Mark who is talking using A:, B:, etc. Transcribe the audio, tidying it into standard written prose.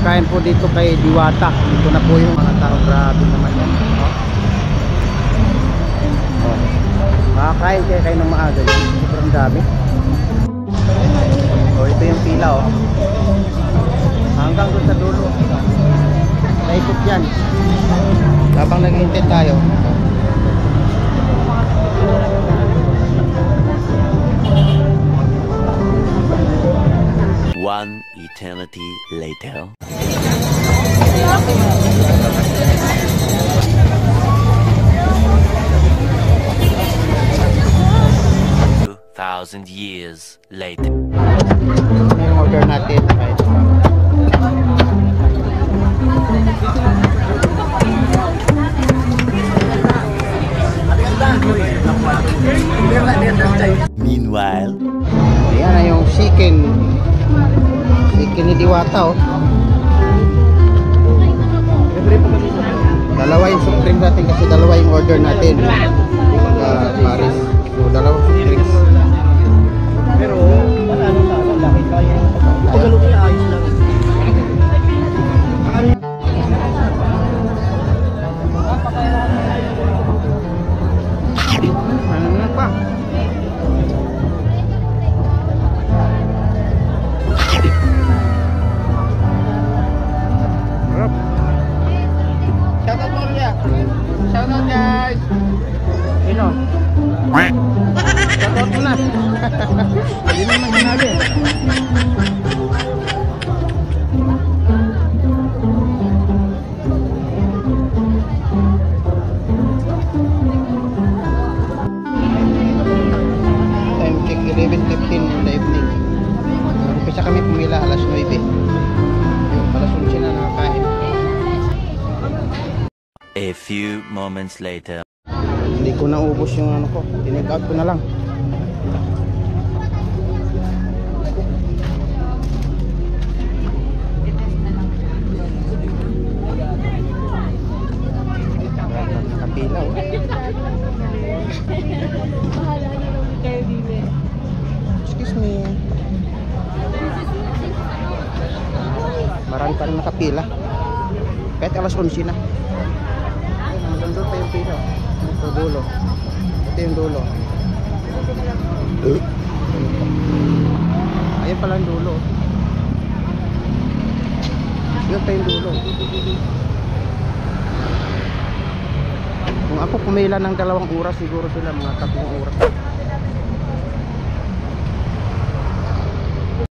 A: Kakain po dito kay Diwata. Dito na po yung mga tao. Grabe naman yan. Makakain kayo ng maaga. Sobrang dami. Ito yung pila hanggang doon sa dulo. Naikot yan. Habang naghihintay tayo.
B: One eternity later. 2,000 years later.
A: Ano yung order natin?
B: Meanwhile,
A: ayan na yung chicken ni Diwata dalawa yung soft drink natin kasi dalawa yung order natin Paris. So dalawang soft drinks pero wala nang laki kaya pagalo niya ayos lang. Ano pa? Shoutout mo niya. Shoutout guys. Ino. Shoutout mo na. Hindi naman sinabi. Time check 11:15 in the evening. Umpisa kami pumila alas 9. Yung alas 11 na nakakain.
B: a few moments later.
A: Hindi ko naubos yung ano ko. Tinake out ko na lang. Nakapila Excuse me. Marami pa rin nakapila. Kahit alas 11 na. Doon pa yung pila. Ito dulo. Ito yung dulo. Ayun pala yung dulo. Yun pa yung dulo. Kung ako pumila ng 2 oras, siguro sila mga 3 oras.